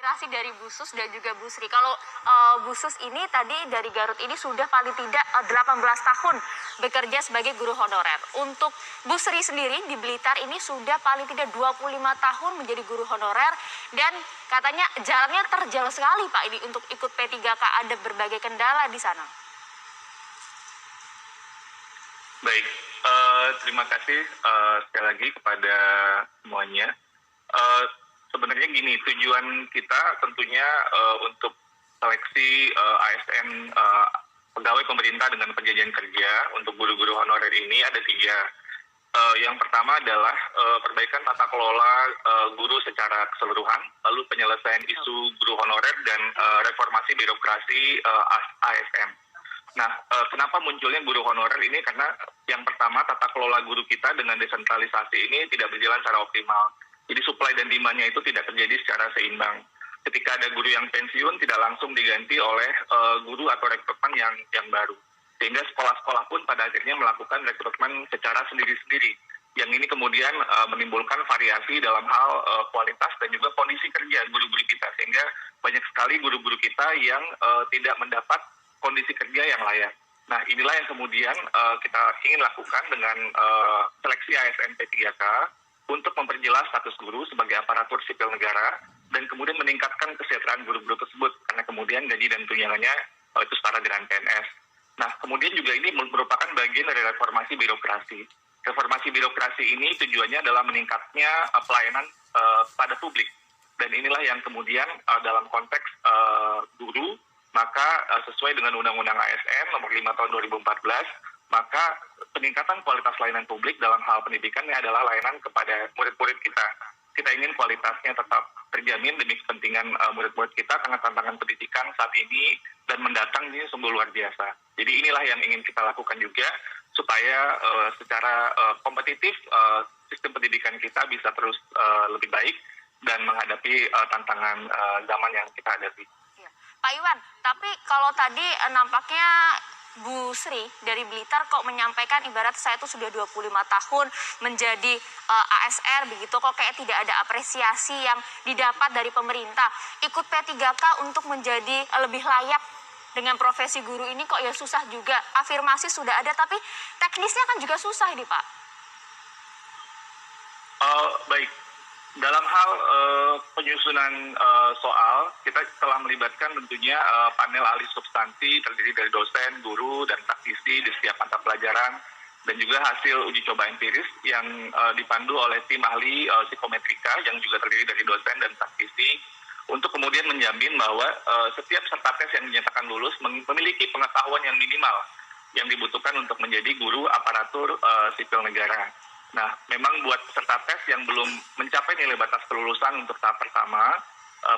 Aspirasi dari Bu Sus dan juga Bu Sri. Kalau Bu Sus ini tadi dari Garut ini sudah paling tidak 18 tahun bekerja sebagai guru honorer. Untuk Bu Sri sendiri di Blitar ini sudah paling tidak 25 tahun menjadi guru honorer dan katanya jalannya terjal sekali Pak ini untuk ikut P3K, ada berbagai kendala di sana. Baik, terima kasih sekali lagi kepada semuanya. Sebenarnya gini, tujuan kita tentunya untuk seleksi ASN pegawai pemerintah dengan perjanjian kerja untuk guru-guru honorer ini ada 3. Yang pertama adalah perbaikan tata kelola guru secara keseluruhan, lalu penyelesaian isu guru honorer dan reformasi birokrasi ASN. Nah, kenapa munculnya guru honorer ini? Karena yang pertama, tata kelola guru kita dengan desentralisasi ini tidak berjalan secara optimal. Jadi supply dan demand-nya itu tidak terjadi secara seimbang. Ketika ada guru yang pensiun, tidak langsung diganti oleh guru atau rekrutmen yang baru. Sehingga sekolah-sekolah pun pada akhirnya melakukan rekrutmen secara sendiri-sendiri. Yang ini kemudian menimbulkan variasi dalam hal kualitas dan juga kondisi kerja guru-guru kita. Sehingga banyak sekali guru-guru kita yang tidak mendapat kondisi kerja yang layak. Nah, inilah yang kemudian kita ingin lakukan dengan seleksi ASN P3K untuk memperjelas status guru sebagai aparatur sipil negara dan kemudian meningkatkan kesejahteraan guru-guru tersebut karena kemudian gaji dan tunjangannya itu setara dengan PNS. Nah, kemudian juga ini merupakan bagian dari reformasi birokrasi. Reformasi birokrasi ini tujuannya adalah meningkatnya pelayanan pada publik. Dan inilah yang kemudian dalam konteks guru, maka sesuai dengan Undang-Undang ASN nomor 5 tahun 2014, maka peningkatan kualitas layanan publik dalam hal pendidikannya adalah layanan kepada murid-murid kita. Kita ingin kualitasnya tetap terjamin demi kepentingan murid-murid kita karena tantangan pendidikan saat ini dan mendatang ini sungguh luar biasa. Jadi inilah yang ingin kita lakukan juga supaya secara kompetitif sistem pendidikan kita bisa terus lebih baik dan menghadapi tantangan zaman yang kita hadapi. Pak Iwan, tapi kalau tadi nampaknya Bu Sri dari Blitar kok menyampaikan ibarat saya itu sudah 25 tahun menjadi ASR begitu, kok kayak tidak ada apresiasi yang didapat dari pemerintah. Ikut P3K untuk menjadi lebih layak dengan profesi guru ini kok ya susah juga. Afirmasi sudah ada tapi teknisnya kan juga susah ini Pak. Baik. Dalam hal penyusunan soal, kita telah melibatkan tentunya panel ahli substansi terdiri dari dosen, guru, dan praktisi di setiap mata pelajaran, dan juga hasil uji coba empiris yang dipandu oleh tim ahli psikometrika yang juga terdiri dari dosen dan praktisi, untuk kemudian menjamin bahwa setiap peserta tes yang dinyatakan lulus memiliki pengetahuan yang minimal yang dibutuhkan untuk menjadi guru aparatur sipil negara. Nah, memang buat peserta tes yang belum mencapai nilai batas kelulusan untuk tahap pertama,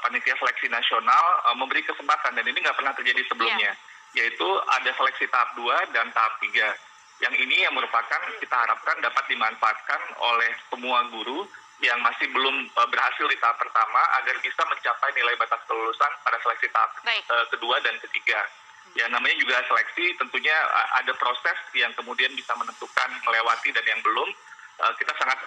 Panitia Seleksi Nasional memberi kesempatan, dan ini nggak pernah terjadi sebelumnya, yaitu ada seleksi tahap 2 dan tahap 3. Yang ini yang merupakan kita harapkan dapat dimanfaatkan oleh semua guru yang masih belum berhasil di tahap pertama agar bisa mencapai nilai batas kelulusan pada seleksi tahap kedua dan ketiga. Ya, namanya juga seleksi, tentunya ada proses yang kemudian bisa menentukan melewati dan yang belum. Kita sangat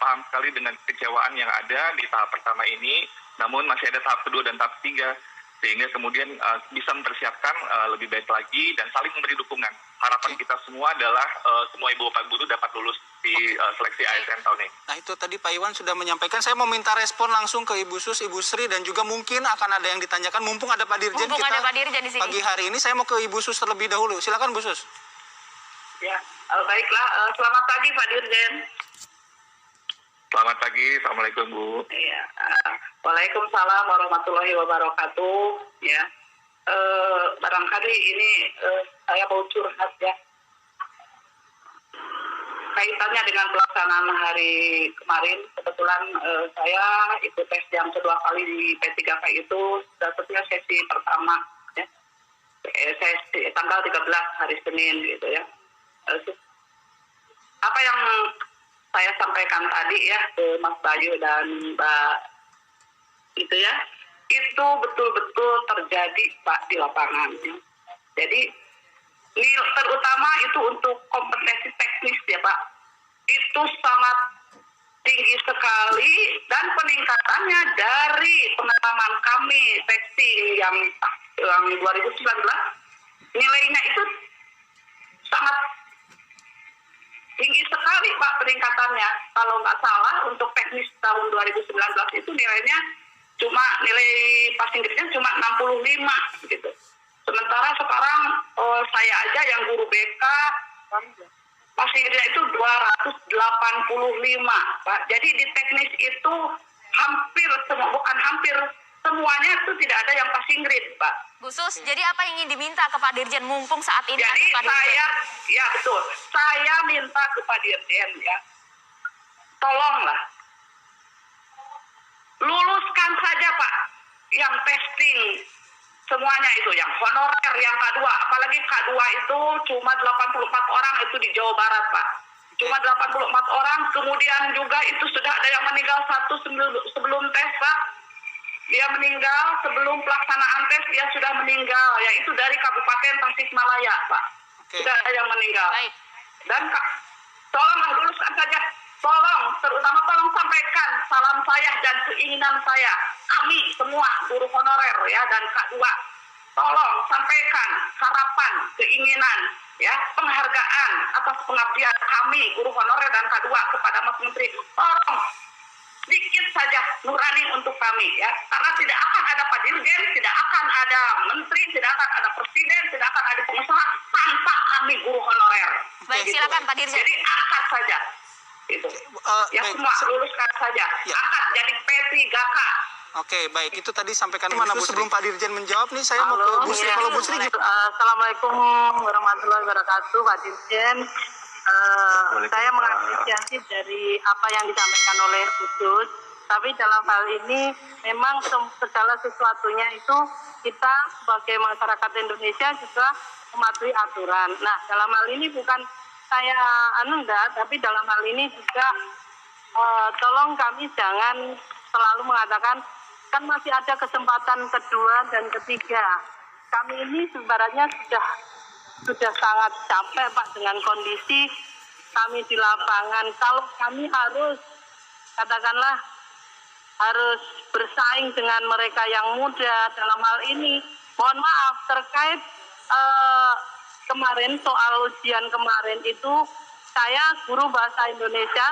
paham sekali dengan kekecewaan yang ada di tahap pertama ini, namun masih ada tahap kedua dan tahap ketiga, sehingga kemudian bisa mempersiapkan lebih baik lagi dan saling memberi dukungan. Harapan kita semua adalah semua ibu bapak guru dapat lulus di seleksi ASN tahun ini. Nah, itu tadi Pak Iwan sudah menyampaikan. Saya mau minta respon langsung ke Ibu Sus, Ibu Sri, dan juga mungkin akan ada yang ditanyakan. Mumpung ada Pak Dirjen, ada Pak Dirjen di sini. Pagi hari ini saya mau ke Ibu Sus terlebih dahulu. Silakan Bu Sus. Ya, baiklah. Selamat pagi Pak Dirjen. Selamat pagi, Assalamualaikum Bu. Ya, Waalaikumsalam warahmatullahi wabarakatuh. Ya, barangkali ini saya mau curhat ya. Kaitannya dengan pelaksanaan hari kemarin, kebetulan saya ikut tes yang kedua kali di P3K itu dapetnya sesi pertama, ya. Sesi tanggal 13 hari Senin gitu ya. Apa yang saya sampaikan tadi ya ke Mas Bayu dan Mbak itu ya, itu betul-betul terjadi Pak di lapangan. Ya. Jadi terutama itu untuk kompetensi teknis ya Pak, itu sangat tinggi sekali dan peningkatannya dari pengalaman yang 2019 nilainya itu sangat tinggi sekali Pak peningkatannya. Kalau nggak salah untuk teknis tahun 2019 itu nilainya cuma nilai passing grade-nya cuma 65 gitu. Sementara sekarang saya aja yang guru BK passing grade itu 285 Pak. Jadi di teknis itu bukan hampir semuanya itu tidak ada yang passing grade Pak. Bu Sus, jadi apa yang ingin diminta ke Pak Dirjen mumpung saat ini Jadi ada Pak Dirjen? ya betul, saya minta ke Pak Dirjen ya, tolonglah luluskan saja Pak yang testing semuanya itu, yang honorer, yang K2, apalagi K2 itu cuma 84 orang itu di Jawa Barat Pak. Cuma 84 orang, kemudian juga itu sudah ada yang meninggal satu sebelum tes Pak. Dia meninggal sebelum pelaksanaan tes, dia sudah meninggal, yaitu dari Kabupaten Tasikmalaya Pak. Sudah ada yang meninggal. Baik. Dan tolong luluskan saja. Terutama tolong sampaikan salam saya dan keinginan saya. Kami semua guru honorer ya dan K2. Tolong sampaikan harapan, keinginan, ya penghargaan atas pengabdian kami guru honorer dan K2 kepada Mas Menteri. Tolong sedikit saja nurani untuk kami ya, karena tidak akan ada Pak Dirjen, tidak akan ada menteri, tidak akan ada presiden, tidak akan ada pengusaha tanpa kami guru honorer. Baik, silakan Pak Dirjen. Jadi angkat saja itu, yang semua luluskan saja, angkat jadi P3K. Oke, baik. Itu tadi sampaikan mana Bu? Sebelum Pak Dirjen menjawab nih, saya mau ke Bu Sri. Iya. Kalau Bu Sri gitu. Assalamualaikum warahmatullahi wabarakatuh, Pak Dirjen. Saya mengapresiasi dari apa yang disampaikan oleh khusus, tapi dalam hal ini memang segala sesuatunya itu kita sebagai masyarakat Indonesia juga mematuhi aturan. Nah, dalam hal ini bukan saya tapi dalam hal ini juga tolong kami jangan selalu mengatakan kan masih ada kesempatan kedua dan ketiga. Kami ini sebenarnya sudah sangat capek Pak dengan kondisi kami di lapangan. Kalau kami harus katakanlah harus bersaing dengan mereka yang muda dalam hal ini, mohon maaf terkait kemarin soal ujian kemarin itu saya guru bahasa Indonesia,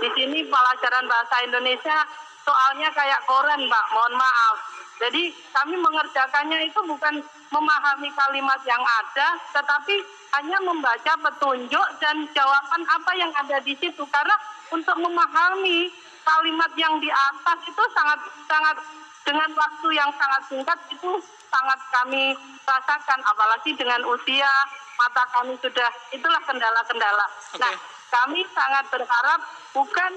di sini pelajaran bahasa Indonesia soalnya kayak koran Pak, mohon maaf. Jadi kami mengerjakannya itu bukan memahami kalimat yang ada, tetapi hanya membaca petunjuk dan jawaban apa yang ada di situ. Karena untuk memahami kalimat yang di atas itu sangat dengan waktu yang sangat singkat itu sangat kami rasakan. Apalagi dengan usia mata kami sudah, itulah kendala-kendala. Okay. Nah, kami sangat berharap bukan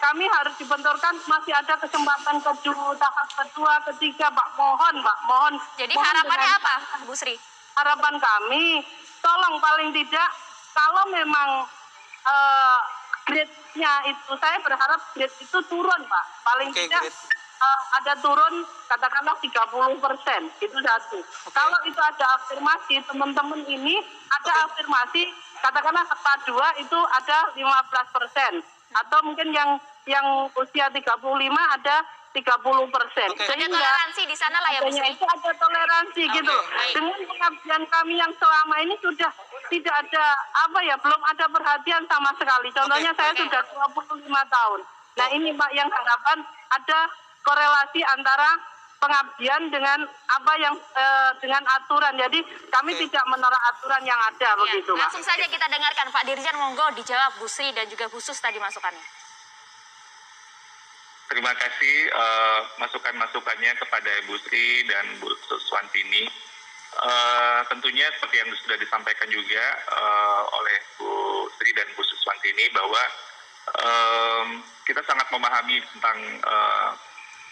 kami harus dibenturkan, masih ada kesempatan tahap kedua, ketiga, Pak. Mohon. Jadi mohon harapannya dengan, apa, Bu Sri? Harapan kami, tolong paling tidak, kalau memang grade-nya itu, saya berharap grade itu turun, Pak. Paling tidak ada turun, katakanlah 30%, itu satu. Kalau itu ada afirmasi, teman-teman ini ada afirmasi, katakanlah K2 itu ada 15%. Atau mungkin yang usia 35 ada 30%. Ada toleransi di sana lah ya Bu Sri. Itu ada toleransi gitu. Baik. Dengan pengabdian kami yang selama ini sudah tidak ada belum ada perhatian sama sekali. Contohnya saya sudah 25 tahun. Nah ini Pak yang harapan ada korelasi antara pengabdian dengan dengan aturan. Jadi kami tidak menolak aturan yang ada begitu Pak. Langsung saja kita dengarkan Pak Dirjen, monggo dijawab Bu Sri dan juga khusus tadi masukannya. Terima kasih masukan-masukannya kepada Bu Sri dan Bu Suswantini. Tentunya seperti yang sudah disampaikan juga oleh Bu Sri dan Bu Suswantini bahwa kita sangat memahami tentang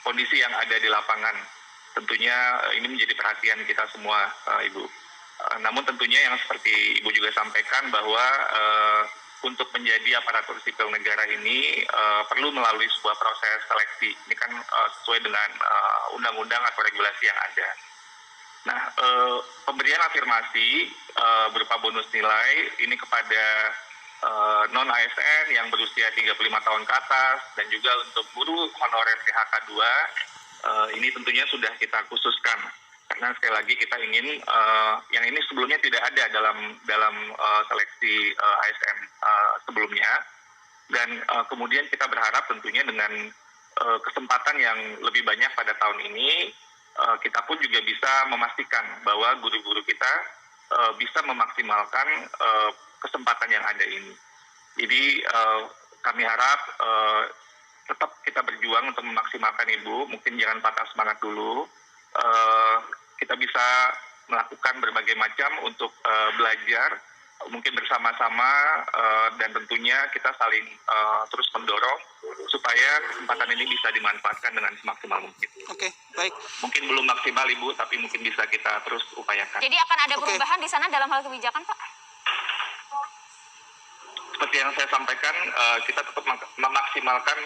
kondisi yang ada di lapangan. Tentunya ini menjadi perhatian kita semua, Ibu. Namun tentunya yang seperti Ibu juga sampaikan bahwa untuk menjadi aparatur sipil negara ini perlu melalui sebuah proses seleksi. Ini kan sesuai dengan undang-undang atau regulasi yang ada. Nah, pemberian afirmasi berupa bonus nilai ini kepada non-ASN yang berusia 35 tahun ke atas dan juga untuk guru honorer PHK 2 ini ini tentunya sudah kita khususkan karena sekali lagi kita ingin yang ini sebelumnya tidak ada dalam seleksi ASN sebelumnya, dan kemudian kita berharap tentunya dengan kesempatan yang lebih banyak pada tahun ini kita pun juga bisa memastikan bahwa guru-guru kita bisa memaksimalkan kesempatan yang ada ini. Jadi kami harap tetap kita berjuang untuk memaksimalkan Ibu, mungkin jangan patah semangat dulu. Kita bisa melakukan berbagai macam untuk belajar, mungkin bersama-sama, dan tentunya kita saling terus mendorong supaya kesempatan ini bisa dimanfaatkan dengan semaksimal mungkin. Oke, baik. Mungkin belum maksimal Ibu, tapi mungkin bisa kita terus upayakan. Jadi akan ada perubahan di sana dalam hal kebijakan, Pak? Seperti yang saya sampaikan, kita tetap memaksimalkan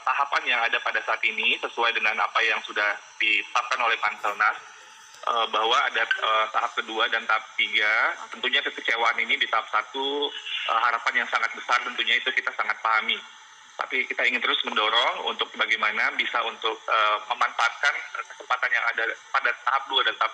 tahapan yang ada pada saat ini sesuai dengan apa yang sudah ditetapkan oleh Panselnas, bahwa ada tahap kedua dan tahap 3. Tentunya kekecewaan ini di tahap 1, harapan yang sangat besar tentunya itu kita sangat pahami. Tapi kita ingin terus mendorong untuk bagaimana bisa untuk memanfaatkan kesempatan yang ada pada tahap 2 dan tahap